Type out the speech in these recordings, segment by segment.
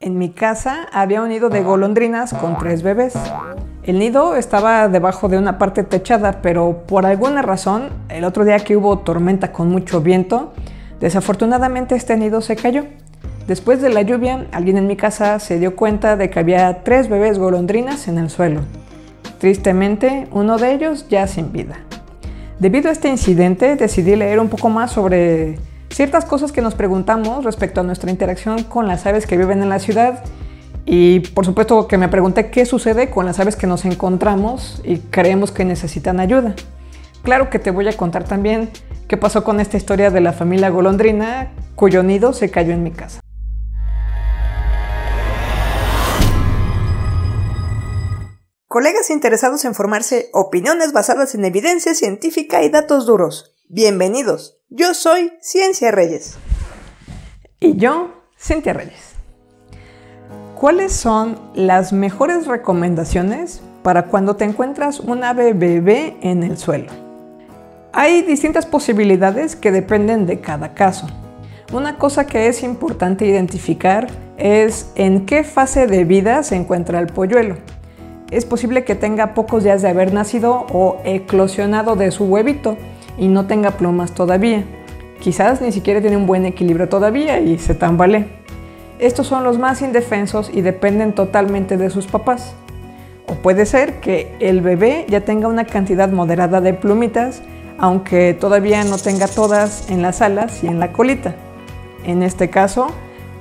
En mi casa había un nido de golondrinas con 3 bebés. El nido estaba debajo de una parte techada, pero por alguna razón, el otro día que hubo tormenta con mucho viento, desafortunadamente este nido se cayó. Después de la lluvia, alguien en mi casa se dio cuenta de que había 3 bebés golondrinas en el suelo. Tristemente, uno de ellos ya sin vida. Debido a este incidente, decidí leer un poco más sobre ciertas cosas que nos preguntamos respecto a nuestra interacción con las aves que viven en la ciudad. Y por supuesto que me pregunté qué sucede con las aves que nos encontramos y creemos que necesitan ayuda. Claro que te voy a contar también qué pasó con esta historia de la familia golondrina cuyo nido se cayó en mi casa. Colegas interesados en formarse opiniones basadas en evidencia científica y datos duros. Bienvenidos. Yo soy Ciencia Reyes. Y yo, Cintia Reyes. ¿Cuáles son las mejores recomendaciones para cuando te encuentras un ave bebé en el suelo? Hay distintas posibilidades que dependen de cada caso. Una cosa que es importante identificar es en qué fase de vida se encuentra el polluelo. Es posible que tenga pocos días de haber nacido o eclosionado de su huevito y no tenga plumas todavía. Quizás ni siquiera tiene un buen equilibrio todavía y se tambalee. Estos son los más indefensos y dependen totalmente de sus papás. O puede ser que el bebé ya tenga una cantidad moderada de plumitas, aunque todavía no tenga todas en las alas y en la colita. En este caso,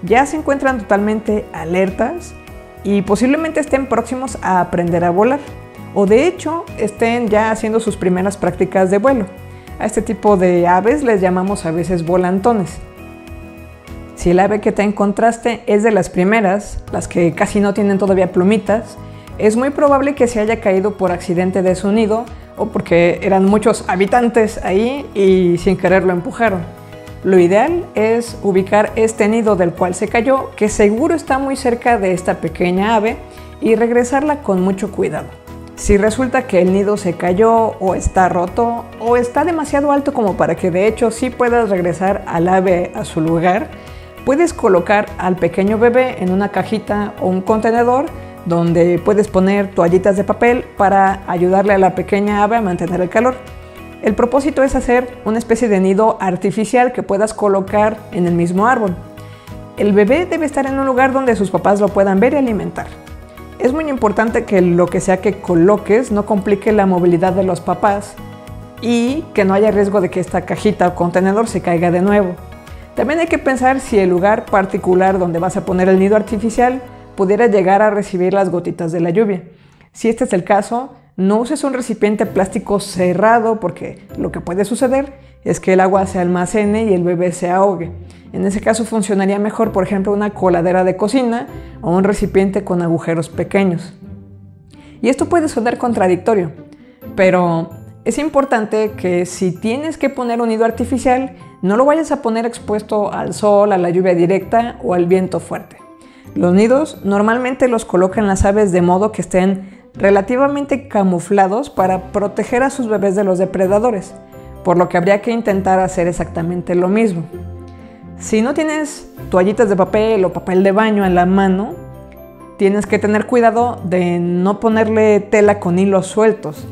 ya se encuentran totalmente alertas y posiblemente estén próximos a aprender a volar, o de hecho estén ya haciendo sus primeras prácticas de vuelo. A este tipo de aves les llamamos a veces volantones. Si el ave que te encontraste es de las primeras, las que casi no tienen todavía plumitas, es muy probable que se haya caído por accidente de su nido o porque eran muchos habitantes ahí y sin querer lo empujaron. Lo ideal es ubicar este nido del cual se cayó, que seguro está muy cerca de esta pequeña ave, y regresarla con mucho cuidado. Si resulta que el nido se cayó o está roto o está demasiado alto como para que de hecho sí puedas regresar al ave a su lugar, puedes colocar al pequeño bebé en una cajita o un contenedor donde puedes poner toallitas de papel para ayudarle a la pequeña ave a mantener el calor. El propósito es hacer una especie de nido artificial que puedas colocar en el mismo árbol. El bebé debe estar en un lugar donde sus papás lo puedan ver y alimentar. Es muy importante que lo que sea que coloques no complique la movilidad de los papás y que no haya riesgo de que esta cajita o contenedor se caiga de nuevo. También hay que pensar si el lugar particular donde vas a poner el nido artificial pudiera llegar a recibir las gotitas de la lluvia. Si este es el caso, no uses un recipiente plástico cerrado porque lo que puede suceder es que el agua se almacene y el bebé se ahogue. En ese caso funcionaría mejor, por ejemplo, una coladera de cocina o un recipiente con agujeros pequeños. Y esto puede sonar contradictorio, pero es importante que si tienes que poner un nido artificial, no lo vayas a poner expuesto al sol, a la lluvia directa o al viento fuerte. Los nidos normalmente los colocan las aves de modo que estén relativamente camuflados para proteger a sus bebés de los depredadores, por lo que habría que intentar hacer exactamente lo mismo. Si no tienes toallitas de papel o papel de baño en la mano, tienes que tener cuidado de no ponerle tela con hilos sueltos.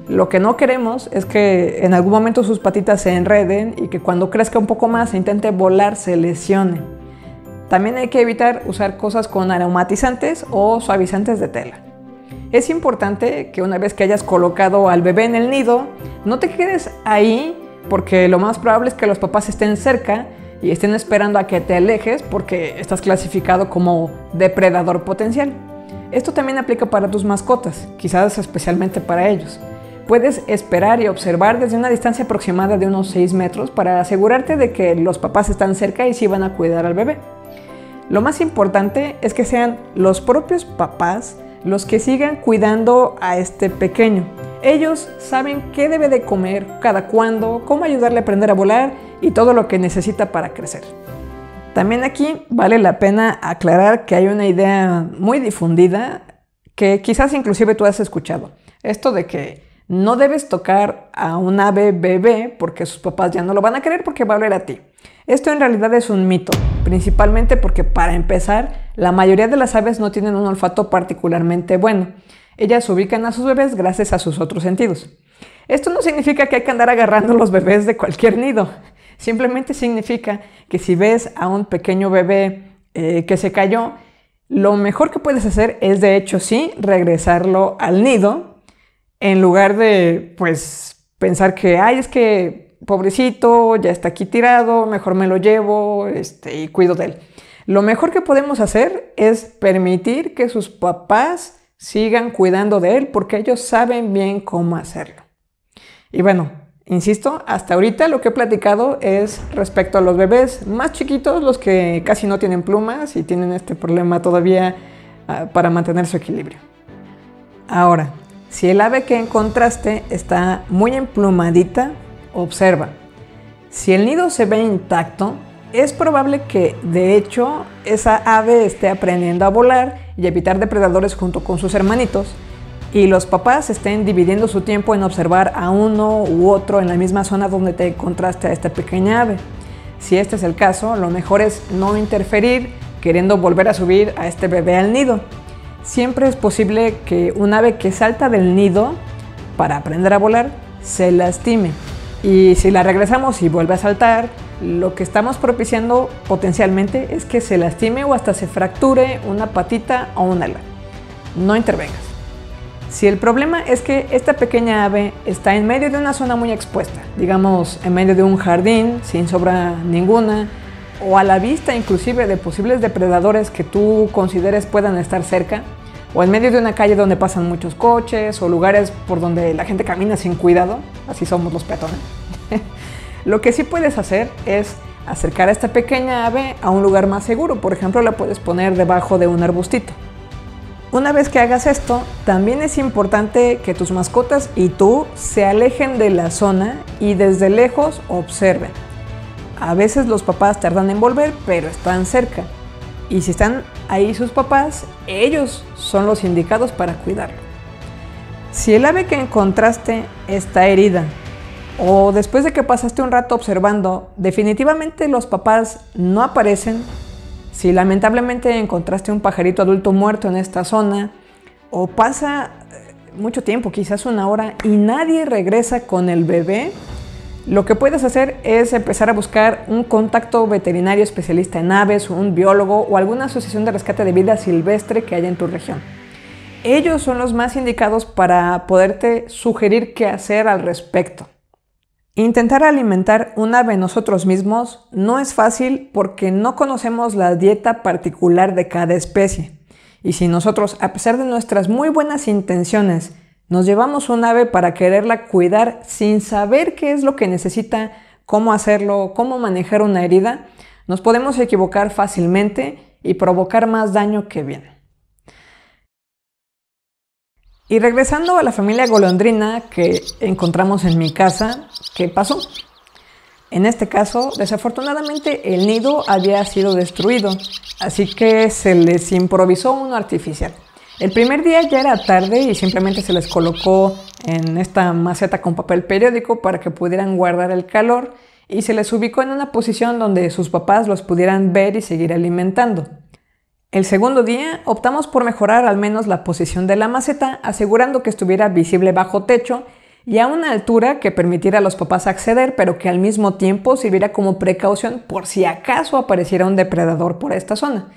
Lo que no queremos es que en algún momento sus patitas se enreden y que cuando crezca un poco más e intente volar se lesione. También hay que evitar usar cosas con aromatizantes o suavizantes de tela. Es importante que una vez que hayas colocado al bebé en el nido, no te quedes ahí porque lo más probable es que los papás estén cerca y estén esperando a que te alejes porque estás clasificado como depredador potencial. Esto también aplica para tus mascotas, quizás especialmente para ellos. Puedes esperar y observar desde una distancia aproximada de unos 6 metros para asegurarte de que los papás están cerca y sí van a cuidar al bebé. Lo más importante es que sean los propios papás los que sigan cuidando a este pequeño. Ellos saben qué debe de comer, cada cuándo, cómo ayudarle a aprender a volar y todo lo que necesita para crecer. También aquí vale la pena aclarar que hay una idea muy difundida que quizás inclusive tú has escuchado. Esto de que no debes tocar a un ave bebé porque sus papás ya no lo van a querer porque va a oler a ti. Esto en realidad es un mito, principalmente porque para empezar la mayoría de las aves no tienen un olfato particularmente bueno. Ellas ubican a sus bebés gracias a sus otros sentidos. Esto no significa que hay que andar agarrando los bebés de cualquier nido. Simplemente significa que si ves a un pequeño bebé que se cayó, lo mejor que puedes hacer es, de hecho, sí, regresarlo al nido, en lugar de, pues, pensar que, ay, es que pobrecito, ya está aquí tirado, mejor me lo llevo y cuido de él. Lo mejor que podemos hacer es permitir que sus papás sigan cuidando de él, porque ellos saben bien cómo hacerlo. Y bueno, insisto, hasta ahorita lo que he platicado es respecto a los bebés más chiquitos, los que casi no tienen plumas y tienen este problema todavía para mantener su equilibrio. Ahora, si el ave que encontraste está muy emplumadita, observa. Si el nido se ve intacto, es probable que, de hecho, esa ave esté aprendiendo a volar y evitar depredadores junto con sus hermanitos, y los papás estén dividiendo su tiempo en observar a uno u otro en la misma zona donde te encontraste a esta pequeña ave. Si este es el caso, lo mejor es no interferir queriendo volver a subir a este bebé al nido. Siempre es posible que un ave que salta del nido para aprender a volar se lastime. Y si la regresamos y vuelve a saltar, lo que estamos propiciando potencialmente es que se lastime o hasta se fracture una patita o un ala. No intervengas. Si el problema es que esta pequeña ave está en medio de una zona muy expuesta, digamos en medio de un jardín sin sobra ninguna, o a la vista inclusive de posibles depredadores que tú consideres puedan estar cerca, o en medio de una calle donde pasan muchos coches, o lugares por donde la gente camina sin cuidado, así somos los peatones, lo que sí puedes hacer es acercar a esta pequeña ave a un lugar más seguro. Por ejemplo, la puedes poner debajo de un arbustito. Una vez que hagas esto, también es importante que tus mascotas y tú se alejen de la zona y desde lejos observen. A veces los papás tardan en volver, pero están cerca. Y si están ahí sus papás, ellos son los indicados para cuidarlo. Si el ave que encontraste está herida, o después de que pasaste un rato observando, definitivamente los papás no aparecen, si lamentablemente encontraste un pajarito adulto muerto en esta zona, o pasa mucho tiempo, quizás una hora, y nadie regresa con el bebé, lo que puedes hacer es empezar a buscar un contacto veterinario especialista en aves, un biólogo o alguna asociación de rescate de vida silvestre que haya en tu región. Ellos son los más indicados para poderte sugerir qué hacer al respecto. Intentar alimentar un ave nosotros mismos no es fácil porque no conocemos la dieta particular de cada especie. Y si nosotros, a pesar de nuestras muy buenas intenciones, nos llevamos un ave para quererla cuidar sin saber qué es lo que necesita, cómo hacerlo, cómo manejar una herida, nos podemos equivocar fácilmente y provocar más daño que bien. Y regresando a la familia golondrina que encontramos en mi casa, ¿qué pasó? En este caso, desafortunadamente el nido había sido destruido, así que se les improvisó uno artificial. El primer día ya era tarde y simplemente se les colocó en esta maceta con papel periódico para que pudieran guardar el calor y se les ubicó en una posición donde sus papás los pudieran ver y seguir alimentando. El segundo día optamos por mejorar al menos la posición de la maceta, asegurando que estuviera visible bajo techo y a una altura que permitiera a los papás acceder, pero que al mismo tiempo sirviera como precaución por si acaso apareciera un depredador por esta zona.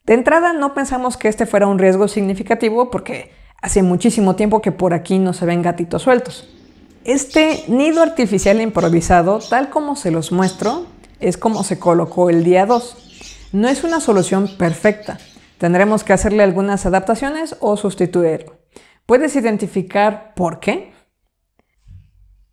De entrada no pensamos que este fuera un riesgo significativo porque hace muchísimo tiempo que por aquí no se ven gatitos sueltos. Este nido artificial improvisado, tal como se los muestro, es como se colocó el día 2. No es una solución perfecta. Tendremos que hacerle algunas adaptaciones o sustituirlo. ¿Puedes identificar por qué?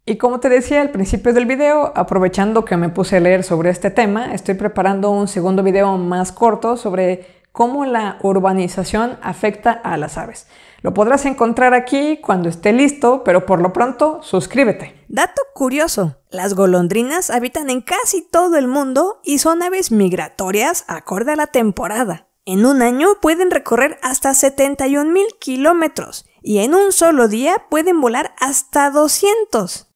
Y como te decía al principio del video, aprovechando que me puse a leer sobre este tema, estoy preparando un segundo video más corto sobre cómo la urbanización afecta a las aves. Lo podrás encontrar aquí cuando esté listo, pero por lo pronto, suscríbete. Dato curioso, las golondrinas habitan en casi todo el mundo y son aves migratorias acorde a la temporada. En un año pueden recorrer hasta 71,000 kilómetros y en un solo día pueden volar hasta 200.